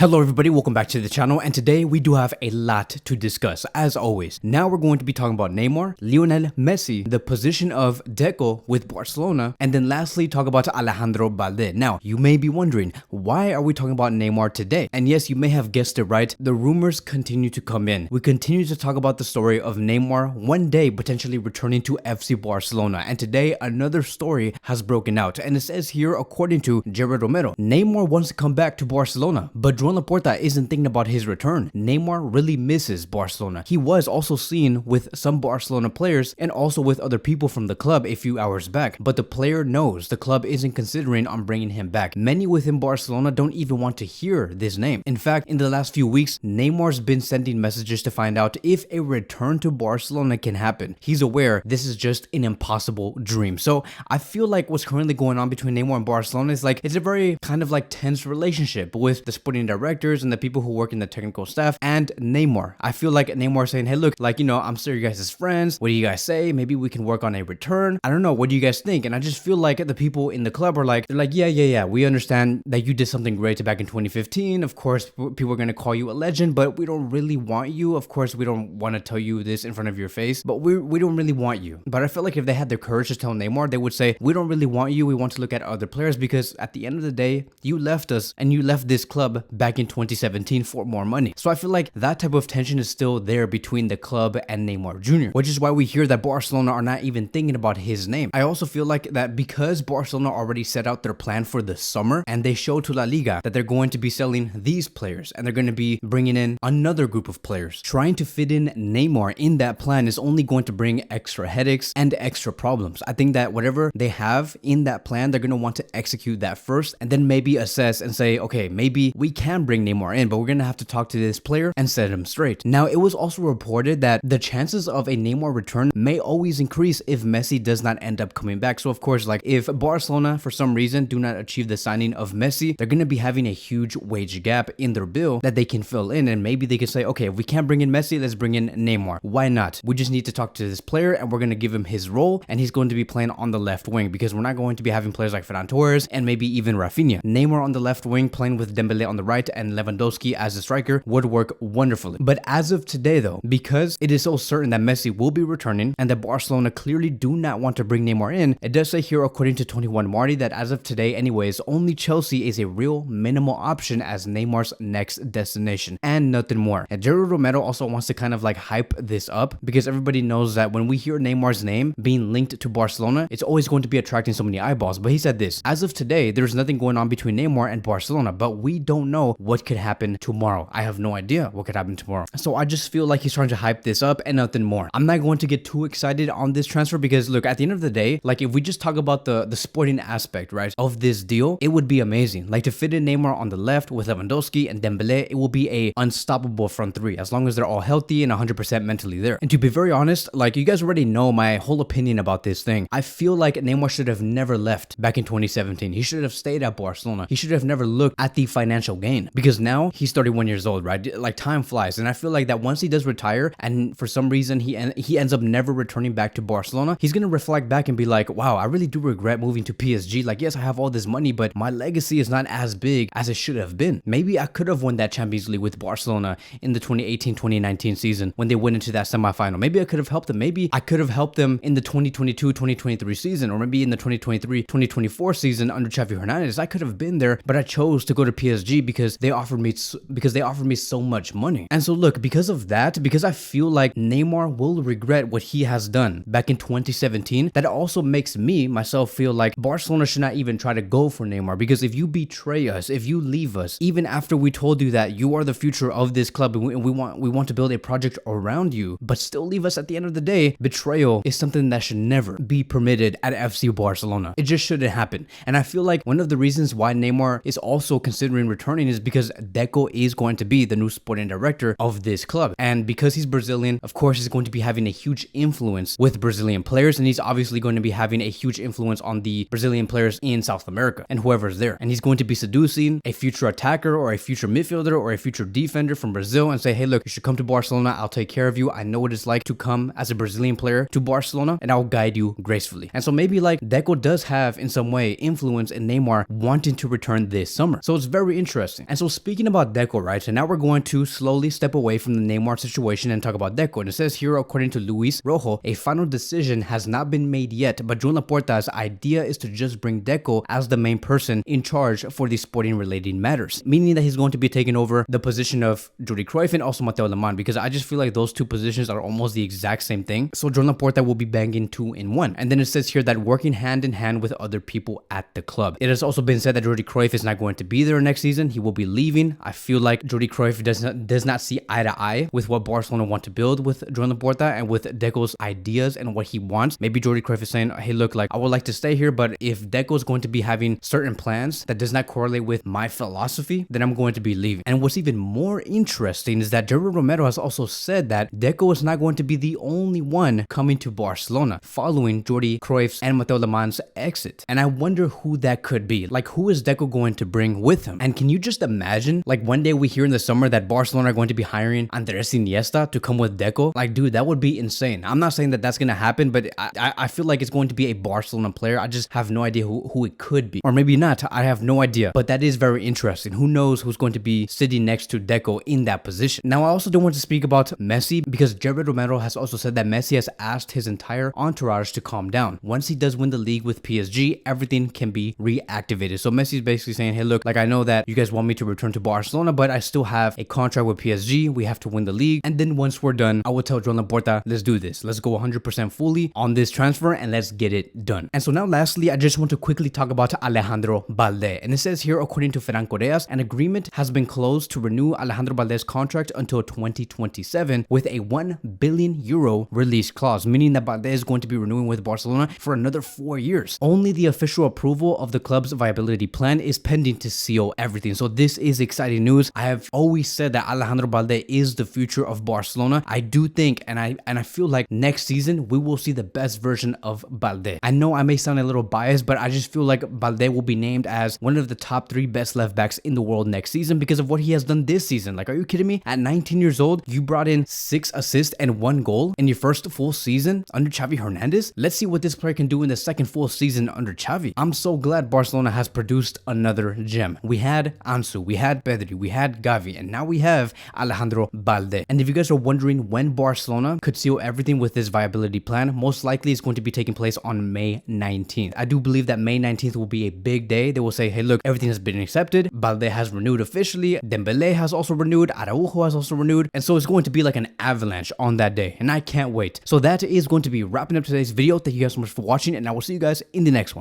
Hello everybody, welcome back to the channel, and today we do have a lot to discuss as always. Now we're going to be talking about Neymar, Lionel Messi, the position of Deco with Barcelona, and then lastly talk about Alejandro Balde. Now you may be wondering, why are we talking about Neymar today? And yes, you may have guessed it right, the rumors continue to come in. We continue to talk about the story of Neymar one day potentially returning to FC Barcelona, and today another story has broken out, and it says here, according to Gerard Romero, Neymar wants to come back to Barcelona, but Laporta isn't thinking about his return. Neymar really misses Barcelona. He was also seen with some Barcelona players and also with other people from the club a few hours back, but the player knows the club isn't considering on bringing him back. Many within Barcelona don't even want to hear this name. In fact, in the last few weeks, Neymar's been sending messages to find out if a return to Barcelona can happen. He's aware this is just an impossible dream. So I feel like what's currently going on between Neymar and Barcelona is like, it's a very kind of like tense relationship with the sporting directors and the people who work in the technical staff and Neymar. I feel like Neymar saying, hey look, like, you know, I'm still you guys' friends. What do you guys say? Maybe we can work on a return. I don't know. What do you guys think? And I just feel like the people in the club are like, they're like, yeah, we understand that you did something great back in 2015. Of course, people are going to call you a legend, but we don't really want you. Of course, we don't want to tell you this in front of your face, but we don't really want you. But I feel like if they had the courage to tell Neymar, they would say, we don't really want you. We want to look at other players, because at the end of the day, you left us and you left this club back in 2017 for more money. So I feel like that type of tension is still there between the club and Neymar Jr., which is why we hear that Barcelona are not even thinking about his name. I also feel like that because Barcelona already set out their plan for the summer and they show to La Liga that they're going to be selling these players and they're going to be bringing in another group of players. Trying to fit in Neymar in that plan is only going to bring extra headaches and extra problems. I think that whatever they have in that plan, they're going to want to execute that first and then maybe assess and say, okay, maybe we can bring Neymar in, but we're gonna have to talk to this player and set him straight. Now, it was also reported that the chances of a Neymar return may always increase if Messi does not end up coming back. So of course, like if Barcelona for some reason do not achieve the signing of Messi, they're gonna be having a huge wage gap in their bill that they can fill in, and maybe they can say, okay, if we can't bring in Messi, let's bring in Neymar. Why not? We just need to talk to this player and we're gonna give him his role, and he's going to be playing on the left wing, because we're not going to be having players like Ferran Torres and maybe even Rafinha. Neymar on the left wing playing with Dembele on the right and Lewandowski as a striker would work wonderfully. But as of today though, because it is so certain that Messi will be returning and that Barcelona clearly do not want to bring Neymar in, it does say here according to 21 Marty that as of today anyways, only Chelsea is a real minimal option as Neymar's next destination and nothing more. And Gerard Romero also wants to kind of like hype this up, because everybody knows that when we hear Neymar's name being linked to Barcelona, it's always going to be attracting so many eyeballs. But he said this, as of today, there's nothing going on between Neymar and Barcelona, but we don't know what could happen tomorrow. I have no idea what could happen tomorrow. So I just feel like he's trying to hype this up and nothing more. I'm not going to get too excited on this transfer, because look, at the end of the day, like if we just talk about the sporting aspect, right, of this deal, it would be amazing. Like to fit in Neymar on the left with Lewandowski and Dembele, it will be a unstoppable front three as long as they're all healthy and 100% mentally there. And to be very honest, like you guys already know my whole opinion about this thing. I feel like Neymar should have never left back in 2017. He should have stayed at Barcelona. He should have never looked at the financial gain, because now he's 31 years old, right? Like time flies, and I feel like that once he does retire and for some reason he ends up never returning back to Barcelona, he's gonna reflect back and be like, wow, I really do regret moving to PSG. Like, yes, I have all this money, but my legacy is not as big as it should have been. Maybe I could have won that Champions League with Barcelona in the 2018-2019 season when they went into that semifinal. Maybe I could have helped them. Maybe I could have helped them in the 2022-2023 season, or maybe in the 2023-2024 season under Xavi Hernandez. I could have been there, but I chose to go to PSG because they offered me so much money. And so look, because of that, because I feel like Neymar will regret what he has done back in 2017, that also makes me myself feel like Barcelona should not even try to go for Neymar, because if you betray us, if you leave us even after we told you that you are the future of this club and we want to build a project around you, but still leave us at the end of the day, betrayal is something that should never be permitted at FC Barcelona. It just shouldn't happen. And I feel like one of the reasons why Neymar is also considering returning is because Deco is going to be the new sporting director of this club, and because he's Brazilian, of course he's going to be having a huge influence with Brazilian players, and he's obviously going to be having a huge influence on the Brazilian players in South America and whoever's there, and he's going to be seducing a future attacker or a future midfielder or a future defender from Brazil and say, hey look, you should come to Barcelona, I'll take care of you, I know what it's like to come as a Brazilian player to Barcelona and I'll guide you gracefully. And so maybe like Deco does have in some way influence in Neymar wanting to return this summer. So it's very interesting. And so speaking about Deco, right? So now we're going to slowly step away from the Neymar situation and talk about Deco. And it says here, according to Luis Rojo, a final decision has not been made yet, but Joan Laporta's idea is to just bring Deco as the main person in charge for the sporting related matters, meaning that he's going to be taking over the position of Jordi Cruyff and also Mateo Lemán, because I just feel like those two positions are almost the exact same thing. So Joan Laporta will be banging 2 in 1. And then it says here that working hand in hand with other people at the club. It has also been said that Jordi Cruyff is not going to be there next season. He will be leaving. I feel like Jordi Cruyff does not see eye to eye with what Barcelona want to build with Joan Laporta and with Deco's ideas and what he wants. Maybe Jordi Cruyff is saying, hey, look, like I would like to stay here, but if Deco is going to be having certain plans that does not correlate with my philosophy, then I'm going to be leaving. And what's even more interesting is that Gerard Romero has also said that Deco is not going to be the only one coming to Barcelona following Jordi Cruyff's and Mateo Lemán's exit. And I wonder who that could be. Like, who is Deco going to bring with him? And can you just imagine, like, one day we hear in the summer that Barcelona are going to be hiring Andres Iniesta to come with Deco? Like, dude, that would be insane. I'm not saying that that's going to happen, but I feel like it's going to be a Barcelona player. I just have no idea who it could be. Or maybe not. I have no idea. But that is very interesting. Who knows who's going to be sitting next to Deco in that position? Now, I also don't want to speak about Messi because Gerard Romero has also said that Messi has asked his entire entourage to calm down. Once he does win the league with PSG, everything can be reactivated. So Messi's basically saying, hey, look, like I know that you guys want me to return to Barcelona, but I still have a contract with PSG. We have to win the league. And then once we're done, I will tell Joan Laporta, let's do this. Let's go 100% fully on this transfer and let's get it done. And so now lastly, I just want to quickly talk about Alejandro Balde. And it says here, according to Ferran Correas, an agreement has been closed to renew Alejandro Balde's contract until 2027 with a 1 billion euro release clause, meaning that Balde is going to be renewing with Barcelona for another 4 years. Only the official approval of the club's viability plan is pending to seal everything. So this is exciting news. I have always said that Alejandro Balde is the future of Barcelona. I do think, and I feel like next season we will see the best version of Balde. I know I may sound a little biased, but I just feel like Balde will be named as one of the top 3 best left backs in the world next season because of what he has done this season. Like, are you kidding me? At 19 years old, you brought in 6 assists and 1 goal in your first full season under Xavi Hernandez. Let's see what this player can do in the second full season under Xavi. I'm so glad Barcelona has produced another gem. We had Ansu, we had Pedri, we had Gavi, and now we have Alejandro Balde. And if you guys are wondering when Barcelona could seal everything with this viability plan, most likely it's going to be taking place on May 19th. I do believe that May 19th will be a big day. They will say, hey, look, everything has been accepted. Balde has renewed officially. Dembele has also renewed. Araujo has also renewed. And so it's going to be like an avalanche on that day. And I can't wait. So that is going to be wrapping up today's video. Thank you guys so much for watching, and I will see you guys in the next one.